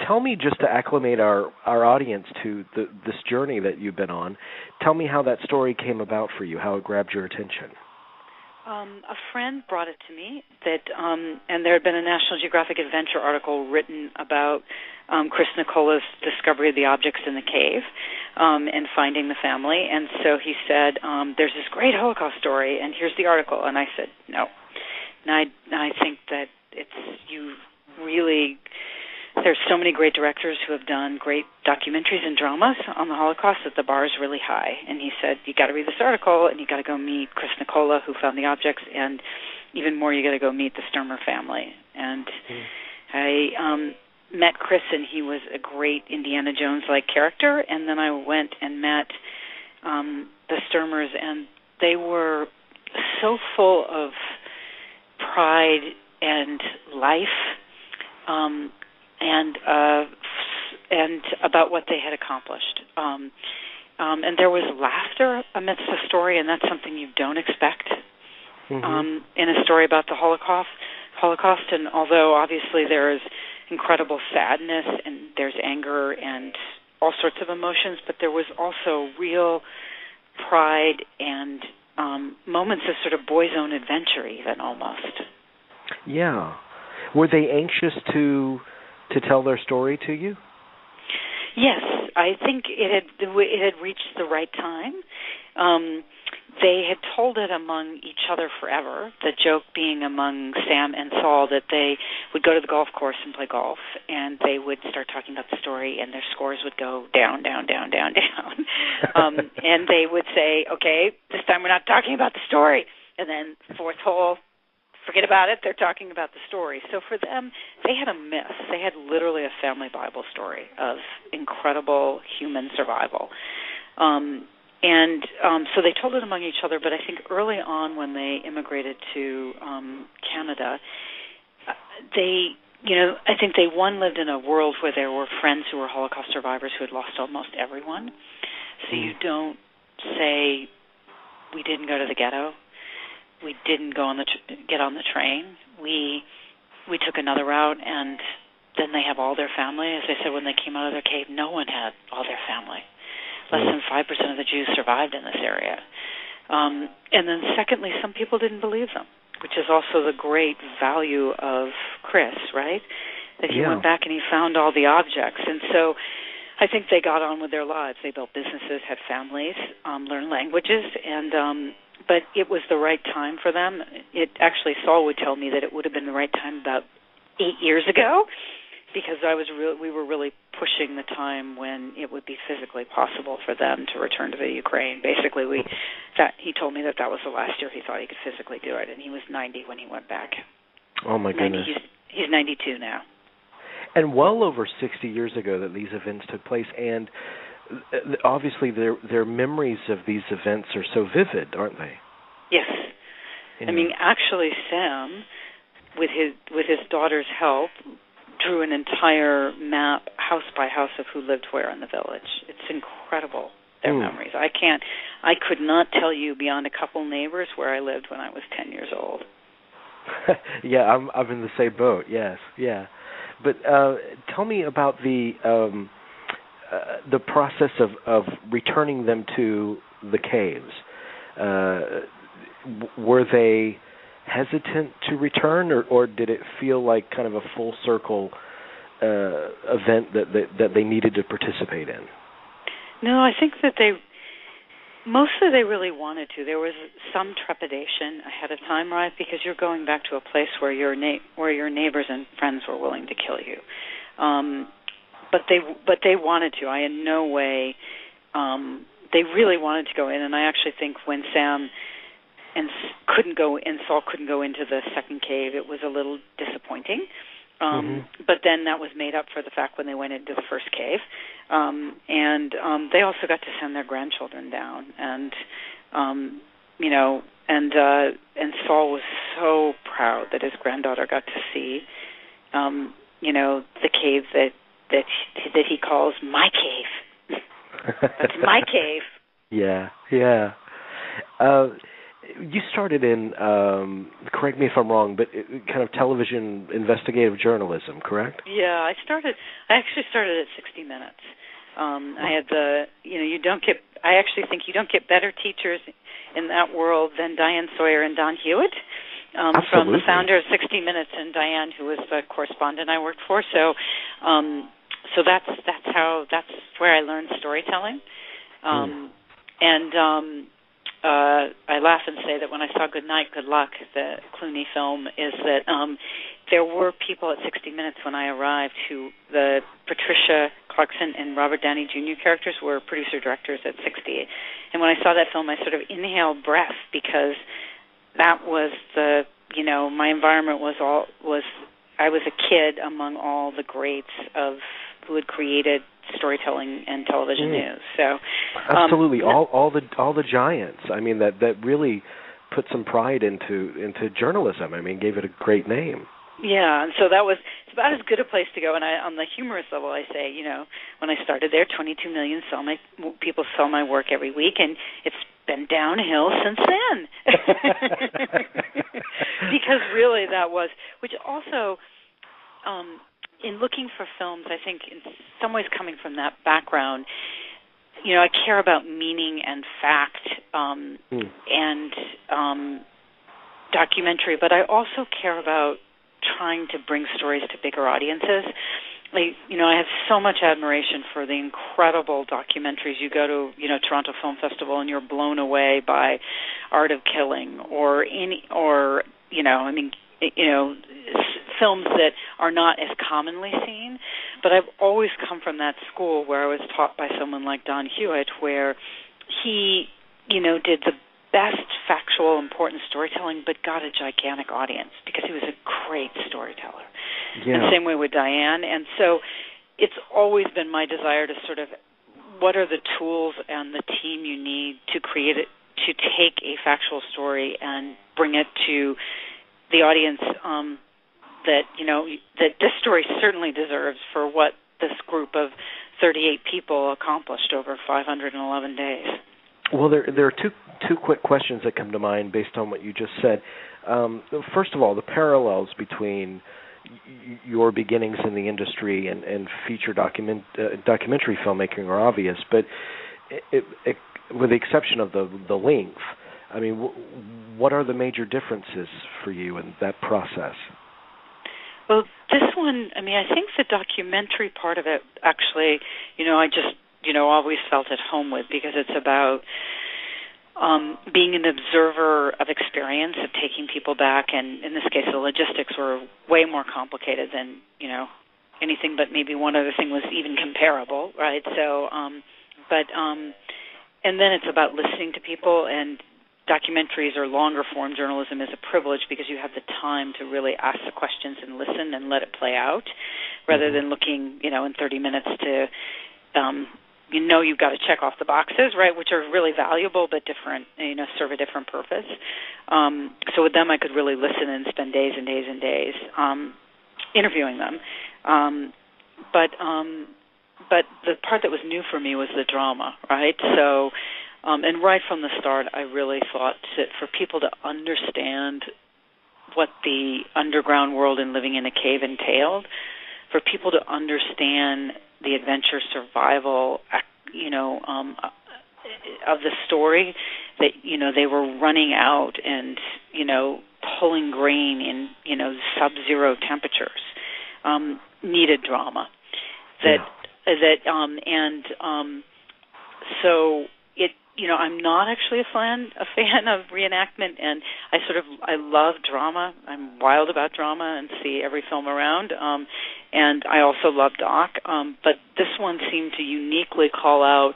tell me, just to acclimate our audience to this journey that you've been on, tell me how that story came about for you, how it grabbed your attention. A friend brought it to me and there had been a National Geographic Adventure article written about Chris Nicola's discovery of the objects in the cave and finding the family. And so he said, there's this great Holocaust story, and here's the article. And I said, no. And I think that there's so many great directors who have done great documentaries and dramas on the Holocaust that the bar is really high. And he said, you got to read this article, and you got to go meet Chris Nicola, who found the objects, and even more, you got to go meet the Sturmer family. And I met Chris, and he was a great Indiana Jones-like character. And then I went and met the Sturmers, and they were so full of pride and life, and about what they had accomplished. And there was laughter amidst the story, and that's something you don't expect in a story about the Holocaust. And although obviously there is incredible sadness and there's anger and all sorts of emotions, but there was also real pride and moments of sort of boy's own adventure, even almost. Yeah. Were they anxious to tell their story to you? Yes, I think it had reached the right time. They had told it among each other forever, the joke being among Sam and Saul that they would go to the golf course and play golf, and they would start talking about the story, and their scores would go down, down, down, down, down. And they would say, okay, this time we're not talking about the story. And then fourth hole, forget about it, they're talking about the story. So for them, they had a myth. They had literally a family Bible story of incredible human survival. So they told it among each other, but I think early on when they immigrated to Canada, I think they, lived in a world where there were friends who were Holocaust survivors who had lost almost everyone. So you don't say, we didn't go to the ghetto. We didn't get on the train. We took another route, and then they have all their family. As I said, when they came out of their cave, no one had all their family. Less than 5% of the Jews survived in this area. And then secondly, some people didn't believe them, which is also the great value of Chris, right? That he went back and he found all the objects. And so I think they got on with their lives. They built businesses, had families, learned languages, but it was the right time for them. Saul would tell me that it would have been the right time about 8 years ago, because we were really pushing the time when it would be physically possible for them to return to the Ukraine. Basically, he told me that was the last year he thought he could physically do it, and he was 90 when he went back. Oh my goodness! He's 92 now. And well over 60 years ago that these events took place, and obviously their memories of these events are so vivid, aren't they? Yes. I mean, actually, Sam, with his daughter's help, drew an entire map, house by house, of who lived where in the village. It's incredible, their memories. I could not tell you beyond a couple neighbors where I lived when I was 10 years old. Yeah, I'm in the same boat. Yes, yeah. But tell me about the process of returning them to the caves. Were they hesitant to return, or did it feel like kind of a full circle event that they needed to participate in? No, I think that they really wanted to. There was some trepidation ahead of time, right? Because you're going back to a place where your neighbors and friends were willing to kill you. But they wanted to. I in no way. They really wanted to go in, and I actually think when Sam and Saul couldn't go into the second cave, it was a little disappointing. But then that was made up for the fact when they went into the first cave. And they also got to send their grandchildren down. And, and Saul was so proud that his granddaughter got to see, the cave that he calls my cave. That's my cave. Yeah. you started in, correct me if I'm wrong, but kind of television investigative journalism, correct? Yeah, I actually started at 60 Minutes. I had I actually think you don't get better teachers in that world than Diane Sawyer and Don Hewitt, from the founder of 60 Minutes, and Diane, who was the correspondent I worked for. So that's where I learned storytelling. I laugh and say that when I saw Good Night, Good Luck, the Clooney film, is that there were people at 60 Minutes when I arrived who, the Patricia Clarkson and Robert Downey Jr. characters, were producer-directors at 60. And when I saw that film, I sort of inhaled breath, because that was my environment was I was a kid among all the greats who had created storytelling and television news. So absolutely, all the giants. I mean, that really put some pride into journalism. I mean, gave it a great name. Yeah, and so it's about as good a place to go. And on the humorous level, I say, when I started there, 22 million people saw my work every week, and it's been downhill since then. Because really that was, which also, in looking for films, I think in some ways coming from that background, I care about meaning and fact and documentary, but I also care about trying to bring stories to bigger audiences. I have so much admiration for the incredible documentaries. You go to, Toronto Film Festival and you're blown away by Art of Killing films that are not as commonly seen. But I've always come from that school where I was taught by someone like Don Hewitt, where he, did the best factual, important storytelling, but got a gigantic audience because he was a great storyteller. Yeah. And same way with Diane. And so it's always been my desire to sort of, what are the tools and the team you need to create it, to take a factual story and bring it to the audience that this story certainly deserves for what this group of 38 people accomplished over 511 days. Well, there are two quick questions that come to mind based on what you just said. First of all, the parallels between your beginnings in the industry and feature documentary filmmaking are obvious, but with the exception of the length, I mean, what are the major differences for you in that process? Well, this one, I think the documentary part of it, actually, I just, always felt at home with, because it's about being an observer of experience, of taking people back, and in this case, the logistics were way more complicated than, anything but maybe one other thing was even comparable, right? So, and then it's about listening to people, and documentaries or longer-form journalism is a privilege because you have the time to really ask the questions and listen and let it play out, rather than looking, in 30 minutes to, you've got to check off the boxes, right, which are really valuable but different, serve a different purpose. So with them, I could really listen and spend days and days and days interviewing them. But the part that was new for me was the drama, right? So, and right from the start, I really thought for people to understand what the underground world and living in a cave entailed, for people to understand the adventure survival, of the story, that, they were running out and, pulling grain in, sub-zero temperatures, needed drama. So it, I'm not actually a fan of reenactment, and I love drama. I'm wild about drama and see every film around, and I also love doc, but this one seemed to uniquely call out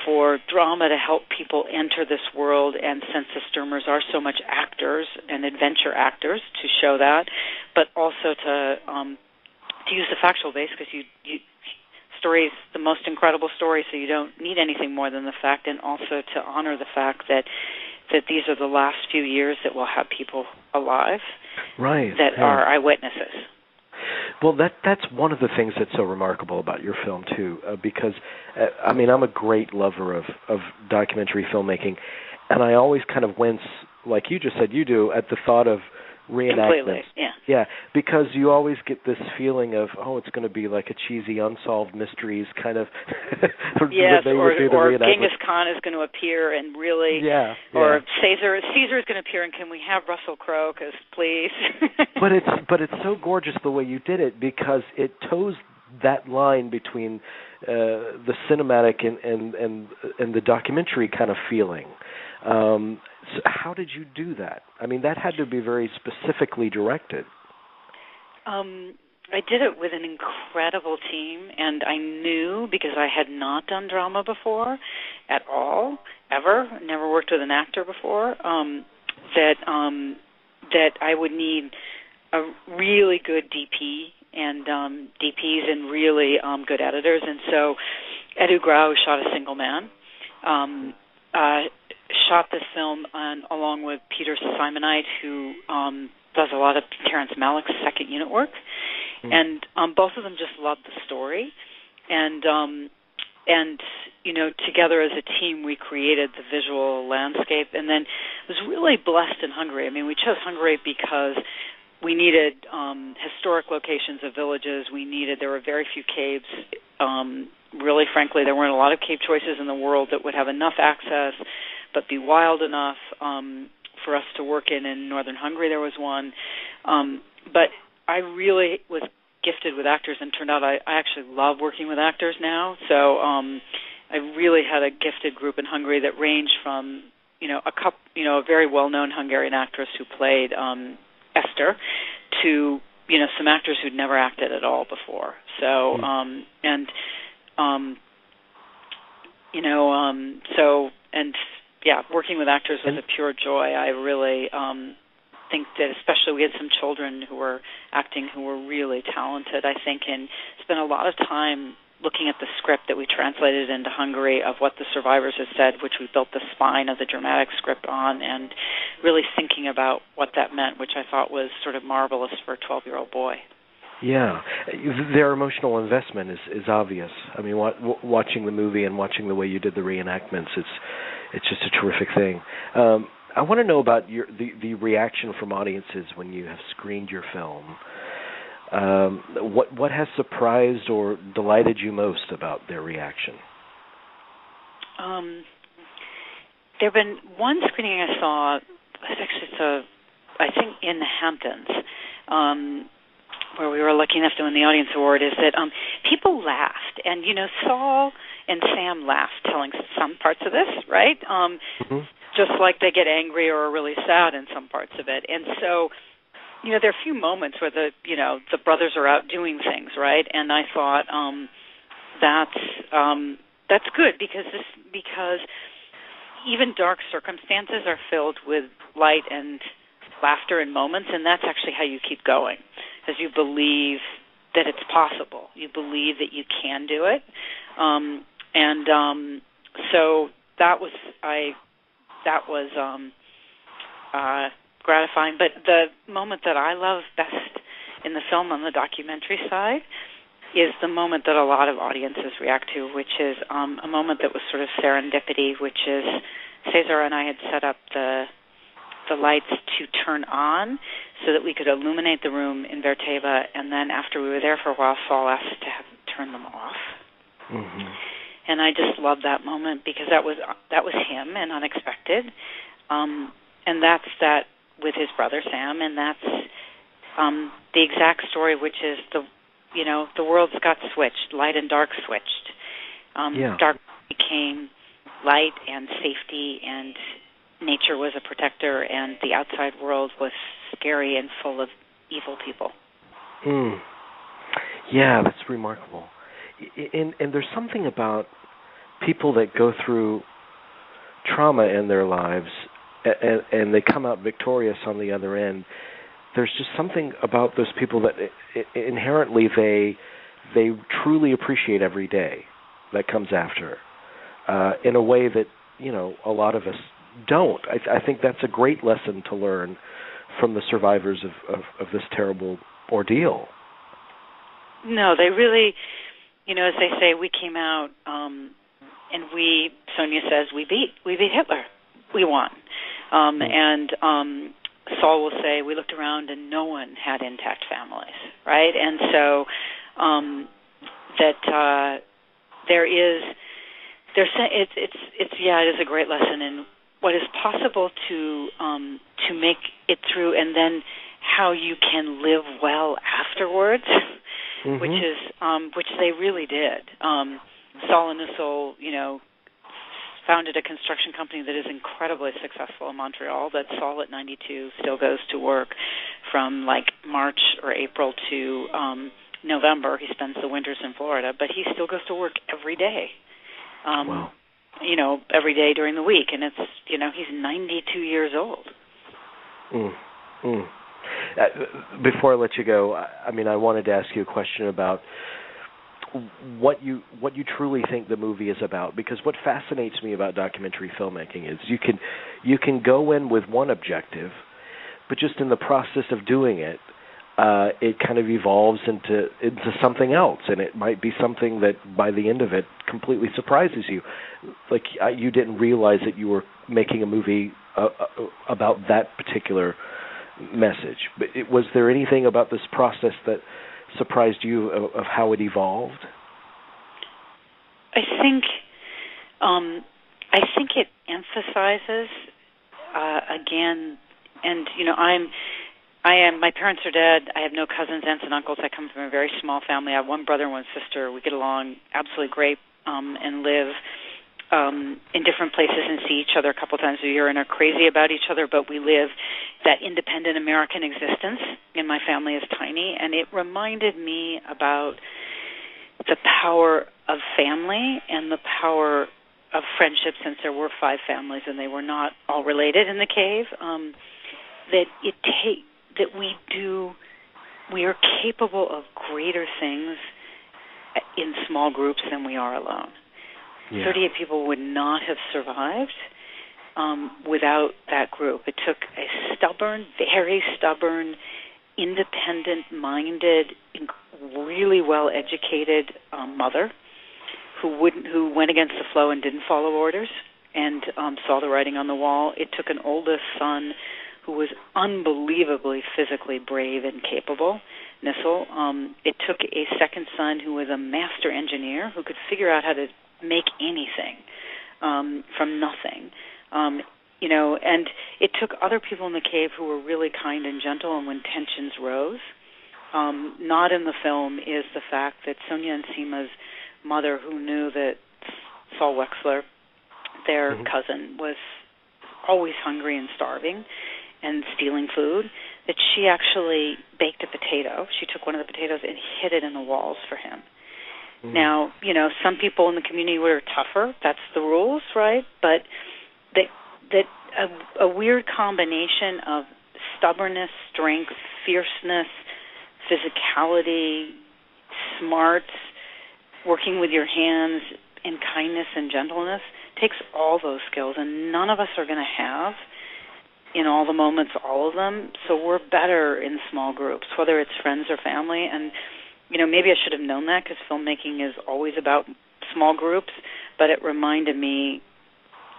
for drama to help people enter this world, and since the Sturmers are so much actors and adventure actors, to show that, but also to use the factual base, because you story's the most incredible story, so you don't need anything more than the fact, and also to honor the fact that these are the last few years that we'll have people alive, right, that are eyewitnesses. Well, that's one of the things that's so remarkable about your film too, because I'm a great lover of documentary filmmaking, and I always kind of wince like you just said, you do at the thought of reenactments. Completely, yeah. Yeah, because you always get this feeling of, it's going to be like a cheesy Unsolved Mysteries kind of. Yes, or reenactment. Genghis Khan is going to appear and really, or Caesar is going to appear, and can we have Russell Crowe? Because please. but it's so gorgeous the way you did it, because it toes that line between the cinematic and the documentary kind of feeling. So how did you do that? I mean, that had to be very specifically directed. I did it with an incredible team, and I knew, because I had not done drama before at all, ever, never worked with an actor before, that I would need a really good DP and DPs and really good editors. And so Edu Grau shot A Single Man, shot this film along with Peter Simonite, who does a lot of Terrence Malick's second unit work. And both of them just loved the story. And together as a team, we created the visual landscape. And then was really blessed in Hungary. I mean, we chose Hungary because we needed historic locations of villages. There were very few caves. Really, frankly, there weren't a lot of cave choices in the world that would have enough access but be wild enough for us to work in northern Hungary. There was one. But I really was gifted with actors, and turned out I actually love working with actors now. So I really had a gifted group in Hungary that ranged from, a very well-known Hungarian actress who played Esther to, some actors who'd never acted at all before. So, working with actors was a pure joy. I really think that, especially we had some children who were acting who were really talented, I think, and spent a lot of time looking at the script that we translated into Hungary of what the survivors had said, which we built the spine of the dramatic script on, and really thinking about what that meant, which I thought was sort of marvelous for a 12-year-old boy. Yeah, their emotional investment is obvious. I mean, watching the movie and watching the way you did the reenactments, it's just a terrific thing. I want to know about the reaction from audiences when you have screened your film. What has surprised or delighted you most about their reaction? There have been one screening I saw. I think in the Hamptons, where we were lucky enough to win the Audience Award, is that people laughed, and Saul and Sam laughed telling some parts of this, right? Just like they get angry or are really sad in some parts of it, and so. There are a few moments where the brothers are out doing things, right? And I thought that's good because even dark circumstances are filled with light and laughter in moments, and that's actually how you keep going, as you believe that it's possible. You believe that you can do it, so that was gratifying. But the moment that I love best in the film on the documentary side is the moment that a lot of audiences react to, which is a moment that was sort of serendipity, which is Cesar and I had set up the lights to turn on so that we could illuminate the room in Verteva, and then after we were there for a while, Saul asked us to turn them off. And I just loved that moment because that was him and unexpected. And that's that with his brother Sam, and that's the exact story, which is the worlds got switched, light and dark switched. Dark became light and safety, and nature was a protector, and the outside world was scary and full of evil people. Yeah, that's remarkable. And there's something about people that go through trauma in their lives and they come out victorious on the other end. There's just something about those people that inherently they truly appreciate every day that comes after, in a way that a lot of us don't. I think that's a great lesson to learn from the survivors of this terrible ordeal. No, they really, as they say, we came out and Sonia says, we beat Hitler. We won. And Saul will say, we looked around and no one had intact families, right? And so it is a great lesson in what is possible to make it through, and then how you can live well afterwards, which they really did. Saul and Issel, founded a construction company that is incredibly successful in Montreal, that Saul at 92 still goes to work from like March or April to November. He spends the winters in Florida, but he still goes to work every day. Wow. Every day during the week, and it's, he's 92 years old. Before I let you go, I wanted to ask you a question about what you truly think the movie is about, because what fascinates me about documentary filmmaking is you can go in with one objective, but just in the process of doing it, it kind of evolves into something else, and it might be something that by the end of it completely surprises you. Like you didn't realize that you were making a movie about that particular message. But was there anything about this process that surprised you of how it evolved? I think it emphasizes again, and my parents are dead. I have no cousins, aunts, and uncles. I come from a very small family. I have one brother and one sister. We get along absolutely great and live in different places and see each other a couple times a year and are crazy about each other, but we live that independent American existence, and my family is tiny. And it reminded me about the power of family and the power of friendship, since there were 5 families and they were not all related in the cave, that we are capable of greater things in small groups than we are alone. Yeah. 38 people would not have survived without that group. It took a very stubborn, independent-minded, really well-educated mother who went against the flow and didn't follow orders and saw the writing on the wall. It took an oldest son who was unbelievably physically brave and capable, Nissel. It took a second son who was a master engineer who could figure out how to make anything from nothing. And it took other people in the cave who were really kind and gentle, and when tensions rose. Not in the film is the fact that Sonia and Seema's mother, who knew that Saul Wexler, their cousin, was always hungry and starving and stealing food, that she actually baked a potato. She took one of the potatoes and hid it in the walls for him. Now, some people in the community were tougher. That's the rules, right? But that a weird combination of stubbornness, strength, fierceness, physicality, smarts, working with your hands, and kindness and gentleness takes all those skills, and none of us are going to have in all the moments all of them. So we're better in small groups, whether it's friends or family. And maybe I should have known that, because filmmaking is always about small groups, but it reminded me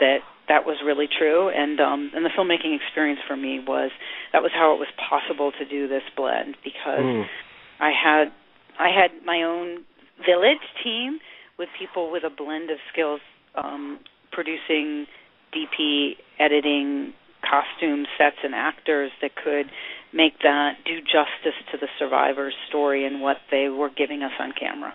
that was really true. And the filmmaking experience for me was how it was possible to do this blend, because I had my own village team with people with a blend of skills, producing, DP, editing, costumes, sets, and actors that could make that do justice to the survivors' story and what they were giving us on camera.